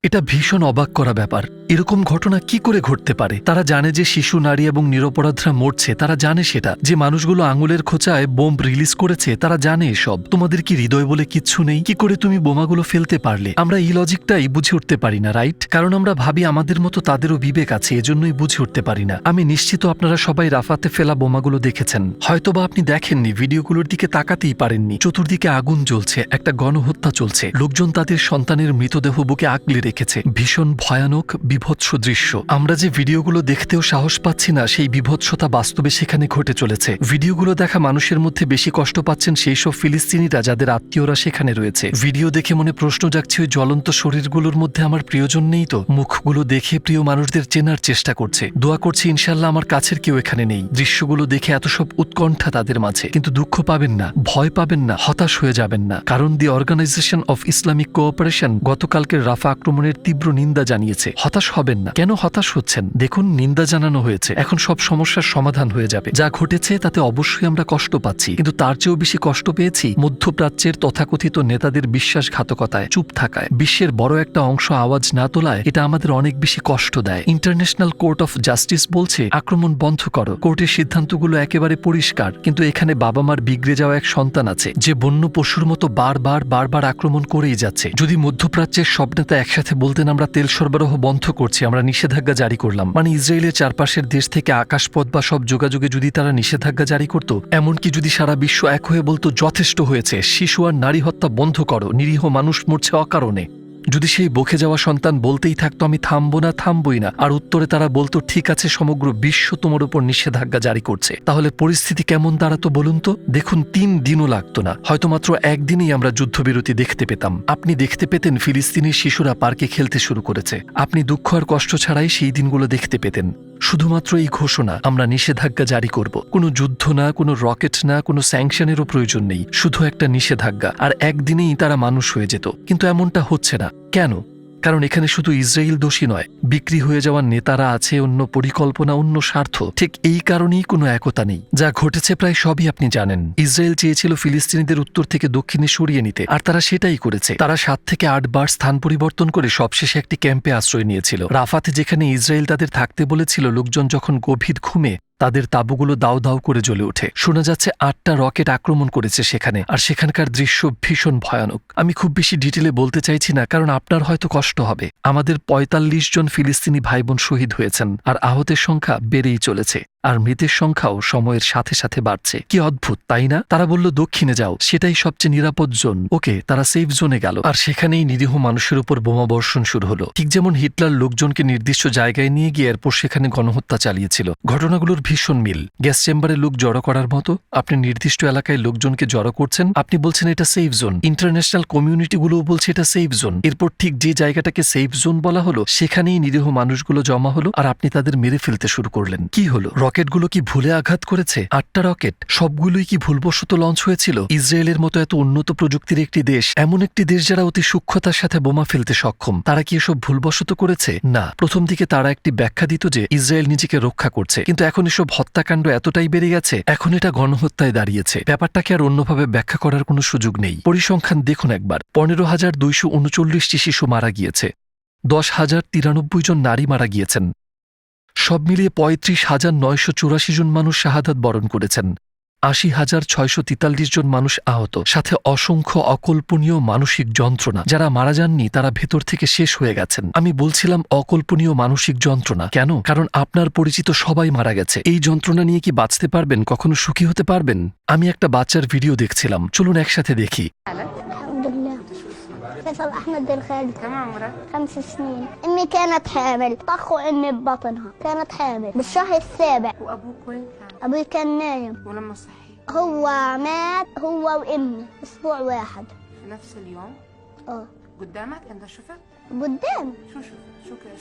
এটা ভীষণ অবাক করা ব্যাপার। এরকম ঘটনা কি করে ঘটতে পারে? তারা জানে যে শিশু, নারী এবং নিরপরাধরা মরছে, তারা জানে সেটা। যে মানুষগুলো আঙুলের খোঁচায় বোম্ব রিলিজ করেছে তারা জানে এসব। তোমাদের কি হৃদয় বলে কিচ্ছু নেই? কি করে তুমি বোমাগুলো ফেলতে পারলে? আমরা এই লজিকটাই বুঝে উঠতে পারি না, রাইট? কারণ আমরা ভাবি আমাদের মতো তাদেরও বিবেক আছে, এজন্যই বুঝে উঠতে পারি না। আমি নিশ্চিত আপনারা সবাই রাফাতে ফেলা বোমাগুলো দেখেছেন। হয়তোবা আপনি দেখেননি, ভিডিওগুলোর দিকে তাকাতেই পারেননি। চতুর্দিকে আগুন জ্বলছে, একটা গণহত্যা চলছে, লোকজন তাদের সন্তানের মৃতদেহ বুকে আগলে রেখেছে। ভীষণ ভয়ানক বিভৎস দৃশ্য। আমরা যে ভিডিওগুলো দেখতেও সাহস পাচ্ছি না, সেই বিভৎসতা বাস্তবে সেখানে ঘটে চলেছে। ভিডিওগুলো দেখা মানুষের মধ্যে বেশি কষ্ট পাচ্ছেন সেই সব ফিলিস্তিনিরা যাদের আত্মীয়রা সেখানে রয়েছে। ভিডিও দেখে মনে প্রশ্ন জাগছে, ওই জ্বলন্ত শরীরগুলোর মধ্যে আমার প্রিয়জন নেই তো? মুখগুলো দেখে প্রিয় মানুষদের চেনার চেষ্টা করছে। দোয়া করছে ইনশাল্লাহ আমার কাছের কেউ এখানে নেই। দৃশ্যগুলো দেখে এত সব উৎকণ্ঠা তাদের মাঝে। কিন্তু দুঃখ পাবেন না, ভয় পাবেন না, হতাশ হয়ে যাবেন না, কারণ দি অর্গানাইজেশন অফ ইসলামিক কোঅপারেশন গতকালকের রাফা আক্রমণের তীব্র নিন্দা জানিয়েছে। হতাশ হবেন না। কেন হতাশ হচ্ছেন? দেখুন, নিন্দা জানানো হয়েছে, এখন সব সমস্যার সমাধান হয়ে যাবে। যা ঘটেছে তাতে অবশ্যই আমরা কষ্ট পাচ্ছি, কিন্তু তার চেয়েও বেশি কষ্ট পেয়েছি মধ্যপ্রাচ্যের তথাকথিত নেতাদের বিশ্বাসঘাতকতায়, চুপ থাকায়, বিশ্বের বড় একটা অংশ আওয়াজ না তোলায়। এটা আমাদের অনেক বেশি কষ্ট দেয়। ইন্টারন্যাশনাল কোর্ট অফ জাস্টিস বলছে আক্রমণ বন্ধ করো। কোর্টের সিদ্ধান্তগুলো একেবারে পরিষ্কার, কিন্তু এখানে বাবা মার বিগড়ে যাওয়া এক সন্তান আছে যে বন্য পশুর মতো বারবার আক্রমণ করেই যাচ্ছে। যদি মধ্যপ্রাচ্যের সব নেতা একসাথে বলতেন আমরা তেল সরবরাহ বন্ধ করছি, আমরা নিষেধাজ্ঞা জারি করলাম, মানে ইসরায়েলের চারপাশের দেশ থেকে আকাশপথ বা সব যোগাযোগে যদি তারা নিষেধাজ্ঞা জারি করত, এমনকি যদি সারা বিশ্ব এক হয়ে বলতো যথেষ্ট হয়েছে, শিশু আর নারী হত্যা বন্ধ করো, নিরীহ মানুষ মরছে অকারণে, যদি সেই বকে যাওয়া সন্তান বলতেই থাকতো আমি থামবই না, আর উত্তরে তারা বলতো ঠিক আছে সমগ্র বিশ্ব তোমার উপর নিষেধাজ্ঞা জারি করছে, তাহলে পরিস্থিতি কেমন দাঁড়াতো বলুন তো? দেখুন, 3 দিনও লাগতো না, হয়তো মাত্র একদিনেই আমরা যুদ্ধবিরতি দেখতে পেতাম। আপনি দেখতে পেতেন ফিলিস্তিনের শিশুরা পার্কে খেলতে শুরু করেছে। আপনি দুঃখ আর কষ্ট ছাড়াই সেই দিনগুলো দেখতে পেতেন। শুধুমাত্র এই ঘোষণা, আমরা নিষেধাজ্ঞা জারি করব। কোনো যুদ্ধ না, কোনো রকেট না, কোনো স্যাংশনেরও প্রয়োজন নেই, শুধু একটা নিষেধাজ্ঞা, আর একদিনেই তারা মানুষ হয়ে যেত। কিন্তু এমনটা হচ্ছে না কেন? কারণ এখানে শুধু ইসরায়েল দোষী নয়, বিক্রি হয়ে যাওয়া নেতারা আছে, অন্য পরিকল্পনা, অন্য স্বার্থ। ঠিক এই কারণেই কোনো একতা নেই। যা ঘটেছে প্রায় সবই আপনি জানেন। ইসরায়েল চেয়েছিল ফিলিস্তিনিদের উত্তর থেকে দক্ষিণে সরিয়ে নিতে, আর তারা সেটাই করেছে। তারা 7 থেকে 8 বার স্থান পরিবর্তন করে সবশেষে একটি ক্যাম্পে আশ্রয় নিয়েছিল। রাফাতে, যেখানে ইসরায়েল তাদের থাকতে বলেছিল, লোকজন যখন গভীর ঘুমে, তাদের তাঁবুগুলো দাউ দাউ করে জ্বলে ওঠে। শোনা যাচ্ছে 8টা রকেট আক্রমণ করেছে সেখানে, আর সেখানকার দৃশ্য ভীষণ ভয়ানক। আমি খুব বেশি ডিটেলে বলতে চাইছি না, কারণ আপনার হয়তো কষ্ট হবে। আমাদের 45 জন ফিলিস্তিনি ভাই বোন শহীদ হয়েছেন, আর আহতের সংখ্যা বেড়েই চলেছে, আর মৃতের সংখ্যাও সময়ের সাথে সাথে বাড়ছে। কি অদ্ভুত, তাই না? তারা বলল দক্ষিণে যাও, সেটাই সবচেয়ে নিরাপদ জোন। ওকে, তারা সেফ জোনে গেল, আর সেখানেই নিরীহ মানুষের উপর বোমা বর্ষণ শুরু হলো। ঠিক যেমন হিটলার লোকজনকে নির্দিষ্ট জায়গায় নিয়ে গিয়ে এরপর সেখানে গণহত্যা চালিয়েছিল। ঘটনাগুলোর ভীষণ মিল। গ্যাস চেম্বারে লোক জড়ো করার মতো। আপনি নির্দিষ্ট এলাকায় লোকজনকে জড়ো করছেন, আপনি বলছেন এটা সেফ জোন, ইন্টারন্যাশনাল কমিউনিটিগুলোও বলছে এটা সেফ জোন। এরপর ঠিক যে জায়গাটাকে সেফ জোন বলা হলো, সেখানেই নিরীহ মানুষগুলো জমা হলো, আর আপনি তাদের মেরে ফেলতে শুরু করলেন। কি হলো? রকেটগুলো কি ভুলে আঘাত করেছে? 8টা রকেট, সবগুলোই কি ভুলবশত লঞ্চ হয়েছিল? ইসরায়েলের মতো এত উন্নত প্রযুক্তির একটি দেশ, এমন একটি দেশ যারা অতি সূক্ষ্মতার সাথে বোমা ফেলতে সক্ষম, তারা কি এসব ভুলবশত করেছে? না, প্রথম দিকে তারা একটি ব্যাখ্যা দিত যে ইসরায়েল নিজেকে রক্ষা করছে, কিন্তু এখন এসব হত্যাকাণ্ড এতটাই বেড়ে গেছে, এখন এটা গণহত্যায় দাঁড়িয়েছে। ব্যাপারটাকে আর অন্যভাবে ব্যাখ্যা করার কোনো সুযোগ নেই। পরিসংখ্যান দেখুন একবার। 15,239টি শিশু মারা গিয়েছে, 10,093 জন নারী মারা গিয়েছেন, সব মিলিয়ে 35,984 জন মানুষ শাহাদাত বরণ করেছেন, 80,643 জন মানুষ আহত, সাথে অসংখ্য অকল্পনীয় মানসিক যন্ত্রণা। যারা মারা যাননি তারা ভেতর থেকে শেষ হয়ে গেছেন। আমি বলছিলাম অকল্পনীয় মানসিক যন্ত্রণা কেন? কারণ আপনার পরিচিত সবাই মারা গেছে। এই যন্ত্রণা নিয়ে কি বাঁচতে পারবেন? কখনো সুখী হতে পারবেন? আমি একটা বাচ্চার ভিডিও দেখছিলাম, চলুন একসাথে দেখি। الحمد لله. فيصل أحمد الخالد. كم عمرك؟ 5 سنين. أمي كانت حامل، طخوا أمي ببطنها، كانت حامل بالشهر السابع. وابوك وين كان؟ أبوي كان نايم، ولما صحي هو مات هو وأمي أسبوع واحد. في نفس اليوم اه قدامك انت شفت؟ قدام.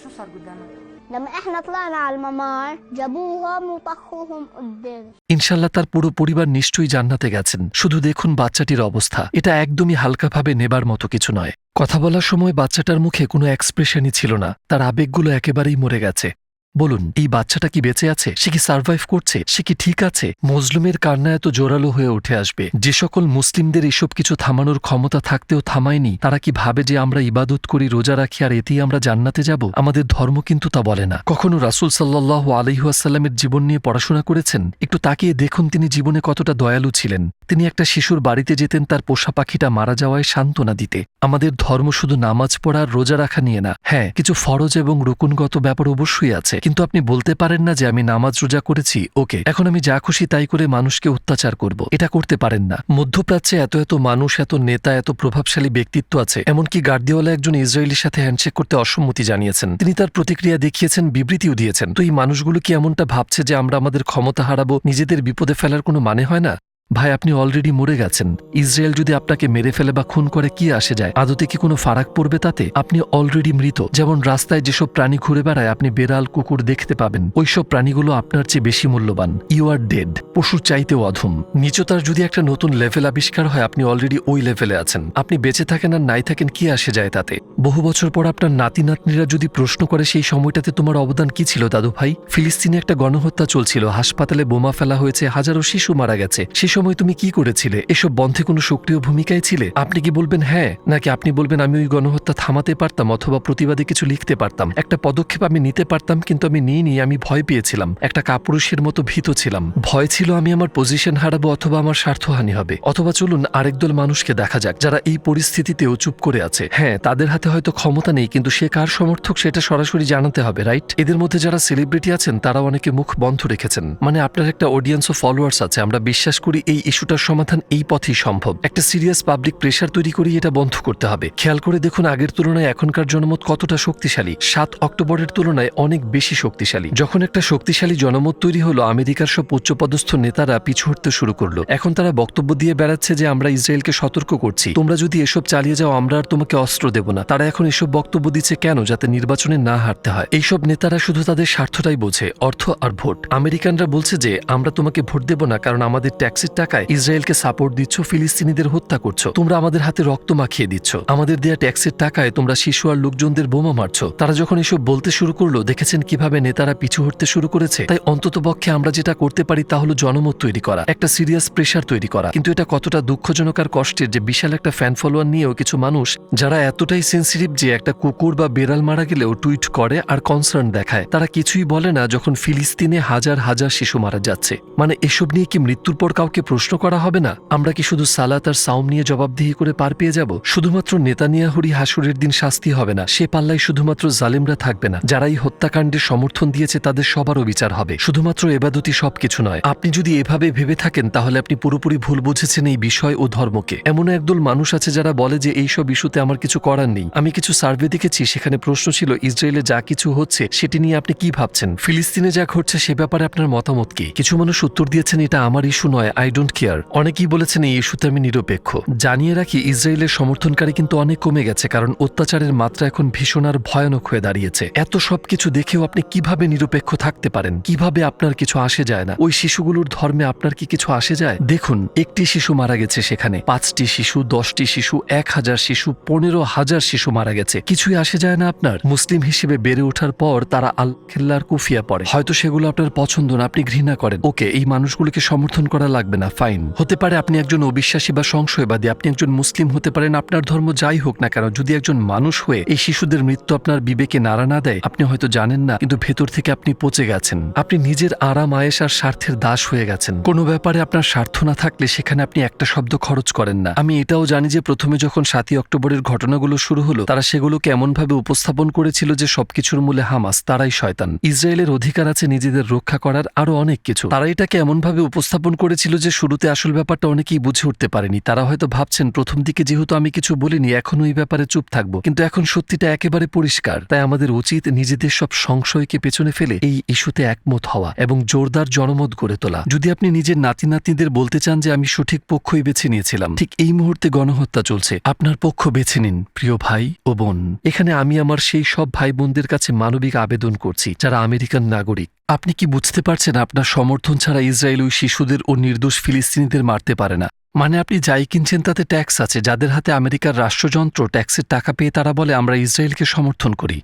شو صار قدامك؟ لما احنا طلعنا على الممر جابوهم وطخوهم قدامي. ইনশাল্লাহ তার পুরো পরিবার নিশ্চয়ই জান্নাতে গেছেন। শুধু দেখুন বাচ্চাটির অবস্থা, এটা একদমই হালকাভাবে নেবার মতো কিছু নয়। কথা বলার সময় বাচ্চাটার মুখে কোনো এক্সপ্রেশনই ছিল না, তার আবেগগুলো একেবারেই মরে গেছে। বলুন, এই বাচ্চাটা কি বেঁচে আছে? সে কি সার্ভাইভ করছে? সে কি ঠিক আছে? মজলুমের কান্না এত জোরালো হয়ে উঠে আসবে। যে সকল মুসলিমদের এসব কিছু থামানোর ক্ষমতা থাকতেও থামায়নি, তারা কি ভাবে যে আমরা ইবাদত করি, রোজা রাখি আর এতেই আমরা জান্নাতে যাব? আমাদের ধর্ম কিন্তু তা বলে না। কখনো রাসূল সাল্লাল্লাহু আলাইহি ওয়াসাল্লামের জীবন নিয়ে পড়াশোনা করেছেন? একটু তাকিয়ে দেখুন তিনি জীবনে কতটা দয়ালু ছিলেন। তিনি একটা শিশুর বাড়িতে যেতেন তার পোষা পাখিটা মারা যাওয়ায় সান্ত্বনা দিতে। আমাদের ধর্ম শুধু নামাজ পড়া আর রোজা রাখা নিয়ে না। হ্যাঁ, কিছু ফরজ এবং রুকুনগত ব্যাপার অবশ্যই আছে, কিন্তু আপনি বলতে পারেন না যে আমি নামাজ রোজা করেছি, ওকে এখন আমি যা খুশি তাই করে মানুষকে অত্যাচার করব। এটা করতে পারেন না। মধ্যপ্রাচ্যে এত এত মানুষ, এত নেতা, এত প্রভাবশালী ব্যক্তিত্ব আছে, এমনকি গার্দিওয়ালা একজন ইসরায়েলির সাথে হ্যান্ডশেক করতে অসম্মতি জানিয়েছেন। তিনি তার প্রতিক্রিয়া দেখিয়েছেন, বিবৃতিও দিয়েছেন। তো এই মানুষগুলো কি এমনটা ভাবছে যে আমরা আমাদের ক্ষমতা হারাবো, নিজেদের বিপদে ফেলার কোনো মানে হয় না? ভাই, আপনি অলরেডি মরে গেছেন। ইসরায়েল যদি আপনাকে মেরে ফেলে বা খুন করে কি আসে যায়? আদতে কি কোনো ফারাক পড়বে তাতে? আপনি অলরেডি মৃত। যেমন রাস্তায় যেসব প্রাণী ঘুরে বেড়ায়, আপনি বেড়াল, কুকুর দেখতে পাবেন, ওইসব প্রাণীগুলো আপনার চেয়ে বেশি মূল্যবান। You are dead. পশুর চাইতেও অধম। নিচতার যদি একটা নতুন লেভেল আবিষ্কার হয়, আপনি অলরেডি ওই লেভেলে আছেন। আপনি বেঁচে থাকেন আর নাই থাকেন, কি আসে যায় তাতে? বহু বছর পর আপনার নাতি নাতনিরা যদি প্রশ্ন করে সেই সময়টাতে তোমার অবদান কি ছিল দাদু ভাই? ফিলিস্তিনে একটা গণহত্যা চলছিল, হাসপাতালে বোমা ফেলা হয়েছে, হাজারো শিশু মারা গেছে, সে সময় তুমি কি করেছিলে? এসব বন্ধে কোনো সক্রিয় ভূমিকায় ছিলে? আপনি কি বলবেন হ্যাঁ, নাকি আপনি বলবেন আমি ওই গণহত্যা থামাতে পারতাম অথবা প্রতিবাদে কিছু লিখতে পারতাম, একটা পদক্ষেপ আমি নিতে পারতাম, কিন্তু আমি নিইনি, আমি ভয় পেয়েছিলাম, একটা কাপুরুষের মতো ভীত ছিলাম, ভয় ছিল আমি আমার পজিশন হারাবো অথবা আমার স্বার্থহানি হবে। অথবা চলুন আরেক দল মানুষকে দেখা যাক যারা এই পরিস্থিতিতেও চুপ করে আছে। হ্যাঁ, তাদের হাতে হয়তো ক্ষমতা নেই, কিন্তু সে কার সমর্থক সেটা সরাসরি জানাতে হবে, রাইট? এদের মধ্যে যারা সেলিব্রিটি আছেন তারাও অনেকে মুখ বন্ধ রেখেছেন। মানে আপনার একটা অডিয়েন্স ও ফলোয়ার্স আছে। আমরা বিশ্বাস করি এই ইস্যুটার সমাধান এই পথেই সম্ভব। একটা সিরিয়াস পাবলিক প্রেশার তৈরি করে এটা বন্ধ করতে হবে। খেয়াল করে দেখুন আগের তুলনায় এখনকার জনমত কতটা শক্তিশালী। 7 অক্টোবরের তুলনায় অনেক বেশি শক্তিশালী। যখন একটা শক্তিশালী জনমত তৈরি হলো, আমেরিকার সব উচ্চপদস্থ নেতারা পিছু হটতে শুরু করলো। এখন তারা বক্তব্য দিয়ে বেড়াচ্ছে যে আমরা ইসরায়েলকে সতর্ক করছি, তোমরা যদি এসব চালিয়ে যাও আমরা আর তোমাকে অস্ত্র দেব না। তারা এখন এসব বক্তব্য দিচ্ছে কেন? যাতে নির্বাচনে না হারতে হয়। এইসব নেতারা শুধু তাদের স্বার্থটাই বোঝে, অর্থ আর ভোট। আমেরিকানরা বলছে যে আমরা তোমাকে ভোট দেব না কারণ আমাদের ট্যাক্সের টাকায় ইসরায়েলকে সাপোর্ট দিচ্ছ, ফিলিস্তিনিদের হত্যা করছো, তোমরা আমাদের হাতে রক্ত মাখিয়ে দিচ্ছ, আমাদের দেয়া ট্যাক্সের টাকায় তোমরা শিশু আর লোকজনদের বোমা মারছো। তারা যখন এসব বলতে শুরু করলো, দেখেছেন কিভাবে নেতারা পিছু হটতে শুরু করেছে। তাই অন্ততপক্ষে আমরা যেটা করতে পারি তা হলো জনমত তৈরি করা, একটা সিরিয়াস প্রেশার তৈরি করা। কিন্তু এটা কতটা দুঃখজনক আর কষ্টের যে বিশাল একটা ফ্যান ফলোয়ার নিয়েও কিছু মানুষ যারা এতটাই সেন্সিটিভ যে একটা কুকুর বা বেড়াল মারা গেলেও টুইট করে আর কনসার্ন দেখায়, তারা কিছুই বলে না যখন ফিলিস্তিনে হাজার হাজার শিশু মারা যাচ্ছে। মানে এসব নিয়ে কি মৃত্যুর পর কাউকে প্রশ্ন করা হবে না? আমরা কি শুধু সালাত আর সাওম নিয়ে জবাবদিহি করে পার পেয়ে যাব? শুধুমাত্র নেতানিয়াহুরই হাসুরের দিন শাস্তি হবে না, সে পাল্লায় শুধুমাত্র জালিমরা থাকবে না। যারা এই হত্যাকাণ্ডের সমর্থন দিয়েছে তাদের সবারও বিচার হবে। শুধুমাত্র এবাদতই সবকিছু নয়। আপনি যদি এভাবে ভেবে থাকেন তাহলে আপনি পুরোপুরি ভুল বুঝেছেন এই বিষয় ও ধর্মকে। এমন একদল মানুষ আছে যারা বলে যে এইসব ইস্যুতে আমার কিছু করার নেই। আমি কিছু সার্ভে দেখেছি, সেখানে প্রশ্ন ছিল ইসরায়েলে যা কিছু হচ্ছে সেটি নিয়ে আপনি কি ভাবছেন, ফিলিস্তিনে যা ঘটছে সে ব্যাপারে আপনার মতামত কি? কিছু মানুষ উত্তর দিয়েছেন এটা আমার ইস্যু নয়, আই ডোন্ট কেয়ার। অনেকেই বলেছেন এই ইস্যুতে আমি নিরপেক্ষ। জানিয়ে রাখি ইসরায়েলের সমর্থনকারী কিন্তু অনেক কমে গেছে, কারণ অত্যাচারের মাত্রা এখন ভীষণ আর ভয়ানক হয়ে দাঁড়িয়েছে। এত সবকিছু দেখেও আপনি কিভাবে নিরপেক্ষ থাকতে পারেন? কিভাবে আপনার কিছু আসে যায় না? ওই শিশুগুলোর ধর্মে আপনার কি কিছু আসে যায়? দেখুন, একটি শিশু মারা গেছে, সেখানে 5টি শিশু, 10টি শিশু, 1000 শিশু, 15,000 শিশু মারা গেছে, কিছুই আসে যায় না আপনার? মুসলিম হিসেবে বেড়ে ওঠার পর তারা আল খেল্লার কুফিয়া পড়ে, হয়তো সেগুলো আপনার পছন্দ না, আপনি ঘৃণা করেন, ওকে এই মানুষগুলোকে সমর্থন করা লাগবে না, ফাইন। হতে পারে আপনি একজন অবিশ্বাসী বা সংশয়বাদী, আপনি একজন মুসলিম হতে পারেন, আপনার ধর্ম যাই হোক না কেন, যদি একজন মানুষ হয়ে এই শিশুদের মৃত্যু আপনার বিবেকে নাড়া না দেয়, আপনি হয়তো জানেন না, কিন্তু ভেতর থেকে আপনি পচে গেছেন। আপনি নিজের আরাম আয়েশ আর স্বার্থের দাস হয়ে গেছেন। কোনো ব্যাপারে আপনার স্বার্থ না থাকলে সেখানে আপনি একটা শব্দ খরচ করেন না। আমি এটাও জানি যে প্রথমে যখন 7ই অক্টোবরের ঘটনাগুলো শুরু হলো, তারা সেগুলোকে এমনভাবে উপস্থাপন করেছিল যে সবকিছুর মূলে হামাস, তারাই শয়তান। ইসরায়েলের অধিকার আছে নিজেদের রক্ষা করার, আরো অনেক কিছু। তারা এটাকে এমনভাবে উপস্থাপন করেছিল যে শুরুতে আসল ব্যাপারটা অনেকেই বুঝে উঠতে পারেনি। তারা হয়তো ভাবছেন প্রথম দিকে যেহেতু আমি কিছু বলিনি এখন ওই ব্যাপারে চুপ থাকবো, কিন্তু এখন সত্যিটা একেবারে পরিষ্কার। তাই আমাদের উচিত নিজেদের সব সংশয়কে পেছনে ফেলে এই ইস্যুতে একমত হওয়া এবং জোরদার জনমত গড়ে তোলা। যদি আপনি নিজের নাতি নাতনিদের বলতে চান যে আমি সঠিক পক্ষই বেছে নিয়েছিলাম, ঠিক এই মুহূর্তে গণহত্যা চলছে, আপনার পক্ষ বেছে নিন প্রিয় ভাই ও বোন। এখানে আমি আমার সেই সব ভাই বোনদের কাছে মানবিক আবেদন করছি যারা আমেরিকান নাগরিক। আপনি কি বুঝতে পারছেন আপনার সমর্থন ছাড়া ইসরায়েল ওই শিশুদের ও নির্দোষ ফিলিস্তিনিদের মারতে পারে না? মানে আপনি যাই কিনছেন তাতে ট্যাক্স আছে। যাদের হাতে আমেরিকার রাষ্ট্রযন্ত্র, ট্যাক্সের টাকা পেয়ে তারা বলে আমরা ইসরায়েলকে সমর্থন করি।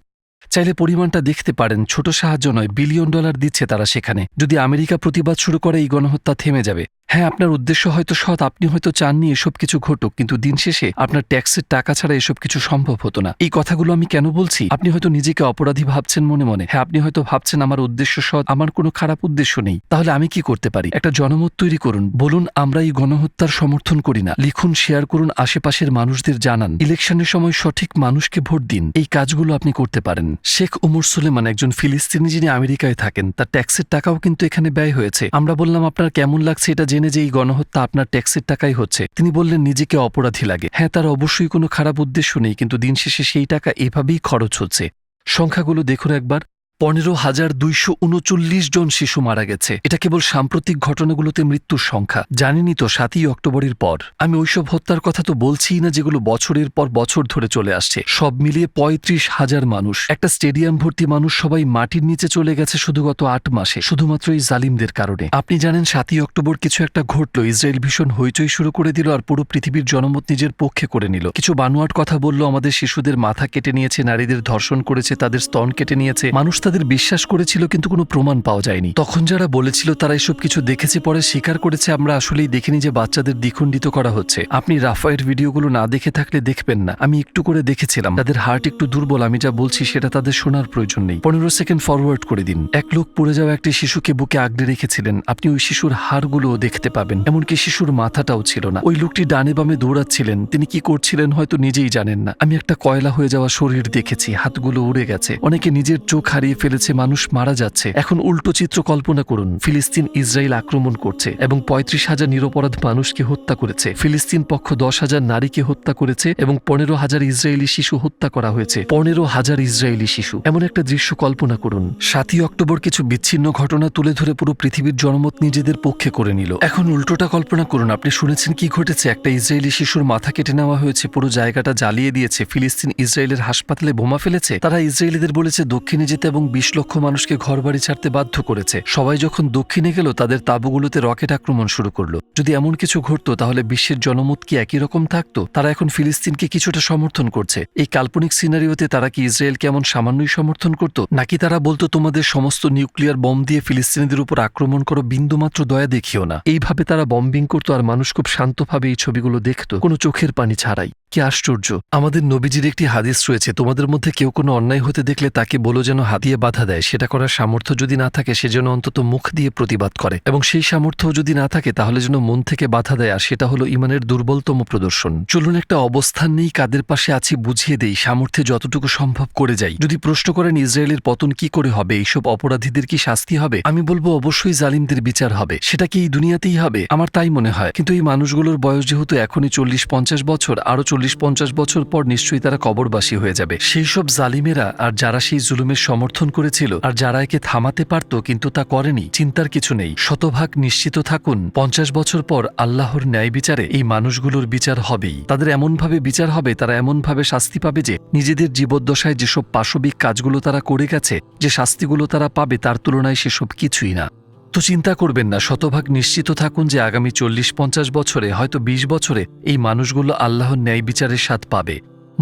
চাইলে পরিমাণটা দেখতে পারেন, ছোট সাহায্য নয়, বিলিয়ন ডলার দিচ্ছে তারা সেখানে। যদি আমেরিকা প্রতিবাদ শুরু করে এই গণহত্যা থেমে যাবে। হ্যাঁ, আপনার উদ্দেশ্য হয়তো সৎ, আপনি হয়তো চাননি এসব কিছু ঘটুক, কিন্তু দিন শেষে আপনার ট্যাক্সের টাকা ছাড়া এসব কিছু সম্ভব হতো না। এই কথাগুলো আমি কেন বলছি? আপনি হয়তো নিজেকে অপরাধী ভাবছেন মনে মনে। হ্যাঁ, আপনি হয়তো ভাবছেন আমার উদ্দেশ্য সৎ, আমার কোনো খারাপ উদ্দেশ্য নেই। তাহলে আমি কি করতে পারি? একটা জনমত তৈরি করুন, বলুন আমরা এই গণহত্যার সমর্থন করি না। লিখুন, শেয়ার করুন, আশেপাশের মানুষদের জানান। ইলেকশনের সময় সঠিক মানুষকে ভোট দিন। এই কাজগুলো আপনি করতে পারেন। শেখ উমর সুলেমান একজন ফিলিস্তিনি যিনি আমেরিকায় থাকেন, তার ট্যাক্সের টাকাও কিন্তু এখানে ব্যয় হয়েছে। আমরা বললাম আপনার কেমন লাগছে এটা জেনে যে এই গণহত্যা আপনার ট্যাক্সের টাকাই হচ্ছে। তিনি বললেন নিজেকে অপরাধী লাগে। হ্যাঁ, তার অবশ্যই কোনো খারাপ উদ্দেশ্য নেই, কিন্তু দিন শেষে সেই টাকা এভাবেই খরচ হচ্ছে। সংখ্যাগুলো দেখুন একবার। 15,239 জন শিশু মারা গেছে। এটা কেবল সাম্প্রতিক ঘটনাগুলোতে মৃত্যুর সংখ্যা। জানেনই তো 7ই অক্টোবরের পর আমি ওইসব হত্যার কথা তো বলছিই না যেগুলো বছরের পর বছর ধরে চলে আসছে। সব মিলিয়ে 35,000 মানুষ, একটা স্টেডিয়াম ভর্তি মানুষ সবাই মাটির নিচে চলে গেছে শুধু গত 8 মাসে, শুধুমাত্র এই জালিমদের কারণে। আপনি জানেন 7ই অক্টোবর কিছু একটা ঘটল, ইসরায়েল ভীষণ হইচই শুরু করে দিল আর পুরো পৃথিবীর জনমত নিজের পক্ষে করে নিল। কিছু বানোয়াট কথা বলল, আমাদের শিশুদের মাথা কেটে নিয়েছে, নারীদের ধর্ষণ করেছে, তাদের স্তন কেটে নিয়েছে। মানুষ তাদের বিশ্বাস করেছিল কিন্তু কোনো প্রমাণ পাওয়া যায়নি। তখন যারা বলেছিল তারা এসব কিছু দেখেছে, পরে স্বীকার করেছে আমরা আসলেই দেখিনি যে বাচ্চাদের দ্বিখণ্ডিত করা হচ্ছে। আপনি রাফায়ের ভিডিওগুলো না দেখে থাকলে দেখবেন না, আমি একটু করে দেখেছিলাম। তাদের হার্ট একটু দুর্বল, আমি যা বলছি সেটা তাদের শোনার প্রয়োজন নেই। 15 সেকেন্ড ফরওয়ার্ড করে দিন। এক লোক পড়ে যাওয়া একটি শিশুকে বুকে আগলে রেখেছিলেন, আপনি ওই শিশুর হাড়গুলোও দেখতে পাবেন, এমনকি শিশুর মাথাটাও ছিল না। ওই লোকটি ডানে বামে দৌড়াচ্ছিলেন, তিনি কি করছিলেন হয়তো নিজেই জানেন না। আমি একটা কয়লা হয়ে যাওয়া শরীর দেখেছি, হাতগুলো উড়ে গেছে, অনেকে নিজের চোখ হারিয়ে ফেলেছে, মানুষ মারা যাচ্ছে। এখন উল্টো চিত্র কল্পনা করুন, ফিলিস্তিন ইসরায়েল আক্রমণ করছে এবং 35,000 নিরপরাধ মানুষকে হত্যা করেছে। ফিলিস্তিন পক্ষ 10,000 নারীকে হত্যা করেছে এবং 15,000 ইসরায়েলি শিশু হত্যা করা হয়েছে। 15,000 ইসরায়েলি শিশু। এমন একটা দৃশ্য কল্পনা করুন। 7ই অক্টোবর কিছু বিচ্ছিন্ন ঘটনা তুলে ধরে পুরো পৃথিবীর জনমত নিজেদের পক্ষে করে নিল। এখন উল্টোটা কল্পনা করুন, আপনি শুনেছেন কি ঘটেছে? একটা ইসরায়েলি শিশুর মাথা কেটে নেওয়া হয়েছে, পুরো জায়গাটা জ্বালিয়ে দিয়েছে। ফিলিস্তিন ইসরায়েলের হাসপাতালে বোমা ফেলেছে, তারা ইসরায়েলিদের বলেছে দক্ষিণে যেতে এবং 20 লক্ষ মানুষকে ঘরবাড়ি ছাড়তে বাধ্য করেছে। সবাই যখন দক্ষিণে গেল তাদের তাঁবুগুলোতে রকেট আক্রমণ শুরু করলো। যদি এমন কিছু ঘটতো তাহলে বিশ্বের জনমত কি একই রকম থাকতো? তারা এখন ফিলিস্তিনকে কিছুটা সমর্থন করছে। এই কাল্পনিক সিনারিওতে তারা কি ইসরায়েলকে এমন সামান্যই সমর্থন করত, নাকি তারা বলতো তোমাদের সমস্ত নিউক্লিয়ার বম দিয়ে ফিলিস্তিনিদের উপর আক্রমণ করো, বিন্দুমাত্র দয়া দেখিও না? এইভাবে তারা বম্বিং করতো আর মানুষ খুব শান্তভাবে এই ছবিগুলো দেখতো, কোনো চোখের পানি ছাড়াই। কি আশ্চর্য! আমাদের নবীজির একটি হাদিস রয়েছে, তোমাদের মধ্যে কেউ কোনো অন্যায় হতে দেখলে তাকে বলো যেন হাত দিয়ে বাধা দেয়। সেটা করার সামর্থ্য যদি না থাকে সেজন্য অন্তত মুখ দিয়ে প্রতিবাদ করে, এবং সেই সামর্থ্য যদি না থাকে তাহলে যেন মন থেকে বাধা দেয়, আর সেটা হলো ইমানের দুর্বলতম প্রদর্শন। চলুন একটা অবস্থান নেই, কাদের পাশে আছি বুঝিয়ে দেই, সামর্থ্যে যতটুকু সম্ভব করে যাই। যদি প্রশ্ন করেন ইসরায়েলের পতন কি করে হবে, এইসব অপরাধীদের কি শাস্তি হবে, আমি বলবো অবশ্যই জালিমদের বিচার হবে। সেটা কি এই দুনিয়াতেই হবে? আমার তাই মনে হয়। কিন্তু এই মানুষগুলোর বয়স যেহেতু এখনই 40-50 বছর, আরো 40-50 বছর পর নিশ্চয়ই তারা কবরবাসী হয়ে যাবে। সেই সব জালিমেরা আর যারা সেই জুলুমের সমর্থন করেছিল আর যারা একে থামাতে পারত কিন্তু তা করেনি, চিন্তার কিছু নেই। শতভাগ নিশ্চিত থাকুন 50 বছর পর আল্লাহর ন্যায় বিচারে এই মানুষগুলোর বিচার হবেই। তাদের এমনভাবে বিচার হবে, তারা এমনভাবে শাস্তি পাবে যে নিজেদের জীবদ্দশায় যেসব পাশবিক কাজগুলো তারা করে গেছে, যে শাস্তিগুলো তারা পাবে তার তুলনায় সেসব কিছুই না। তো চিন্তা করবেন না, শতভাগ নিশ্চিত থাকুন যে আগামী 40-50 বছরে, হয়তো 20 বছরে এই মানুষগুলো আল্লাহর ন্যায় বিচারের স্বাদ পাবে।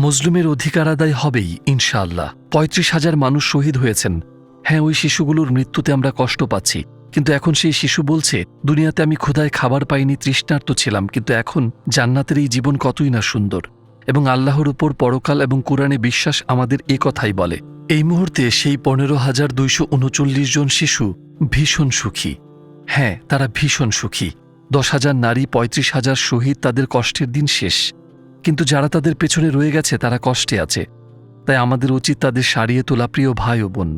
মজলুমের অধিকার আদায় হবেই ইনশাআল্লাহ। 35,000 মানুষ শহীদ হয়েছেন। হ্যাঁ, ওই শিশুগুলোর মৃত্যুতে আমরা কষ্ট পাচ্ছি, কিন্তু এখন সেই শিশু বলছে দুনিয়াতে আমি ক্ষুধায় খাবার পাইনি, তৃষ্ণার্ত ছিলাম, কিন্তু এখন জান্নাতের এই জীবন কতই না সুন্দর। এবং আল্লাহর উপর পরকাল এবং কোরআনে বিশ্বাস আমাদের এ কথাই বলে। এই মুহূর্তে সেই 15,239 জন শিশু ভীষণ সুখী। হ্যাঁ, তারা ভীষণ সুখী। 10,000 নারী, 35,000 শহীদ, তাদের কষ্টের দিন শেষ। কিন্তু যারা তাদের পেছনে রয়ে গেছে তারা কষ্টে আছে। তাই আমাদের উচিত তাদের সারিয়ে তোলা, প্রিয় ভাই ও বোন।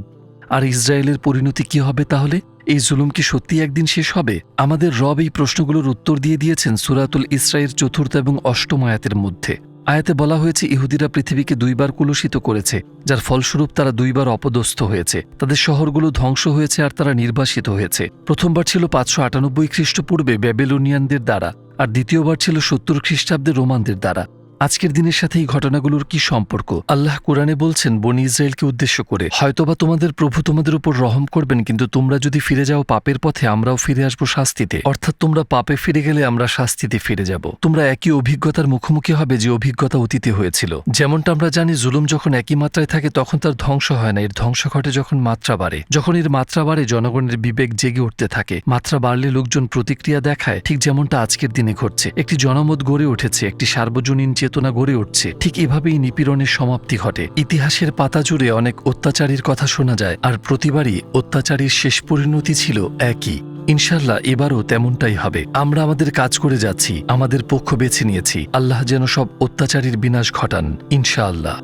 আর ইসরায়েলের পরিণতি কি হবে তাহলে? এই জুলুম কি সত্যি একদিন শেষ হবে? আমাদের রব এই প্রশ্নগুলোর উত্তর দিয়ে দিয়েছেন সূরাতুল ইসরায়ের 4th এবং 8ম আয়াতের মধ্যে। আয়াতে বলা হয়েছে ইহুদিরা পৃথিবীকে 2 বার কুলুষিত করেছে, যার ফলস্বরূপ তারা 2 বার অপদস্থ হয়েছে। তাদের শহরগুলো ধ্বংস হয়েছে আর তারা নির্বাসিত হয়েছে। প্রথমবার ছিল 598 খ্রিস্টপূর্বে ব্যাবিলনিয়ানদের দ্বারা, আর দ্বিতীয়বার ছিল 70 খ্রিস্টাব্দে রোমানদের দ্বারা। আজকের দিনের সাথে এই ঘটনাগুলোর কি সম্পর্ক? আল্লাহ কোরআনে বলছেন বনি ইসরায়েলকে উদ্দেশ্য করে, হয়তোবা তোমাদের প্রভু তোমাদের উপর রহম করবেন, কিন্তু তোমরা যদি ফিরে যাও পাপের পথে আমরাও ফিরে আসবো শাস্তিতে। অর্থাৎ তোমরা পাপে ফিরে গেলে আমরা শাস্তিতে ফিরে যাব। তোমরা একই অভিজ্ঞতার মুখোমুখি হবে যে অভিজ্ঞতা অতীতে হয়েছিল। যেমনটা আমরা জানি জুলুম যখন একই মাত্রায় থাকে তখন তার ধ্বংস হয় না, এর ধ্বংস ঘটে যখন মাত্রা বাড়ে। যখন এর মাত্রা বাড়ে জনগণের বিবেক জেগে উঠতে থাকে। মাত্রা বাড়লে লোকজন প্রতিক্রিয়া দেখায়, ঠিক যেমনটা আজকের দিনে ঘটছে। একটি জনমত গড়ে উঠেছে, একটি সার্বজনীন চেতনা গড়ে উঠছে। ঠিক এভাবেই নিপীড়নের সমাপ্তি ঘটে। ইতিহাসের পাতা জুড়ে অনেক অত্যাচারীর কথা শোনা যায়, আর প্রতিবারই অত্যাচারীর শেষ পরিণতি ছিল একই। ইনশাল্লাহ এবারও তেমনটাই হবে। আমরা আমাদের কাজ করে যাচ্ছি, আমাদের পক্ষ বেছে নিয়েছি। আল্লাহ যেন সব অত্যাচারীর বিনাশ ঘটান ইনশাআল্লাহ।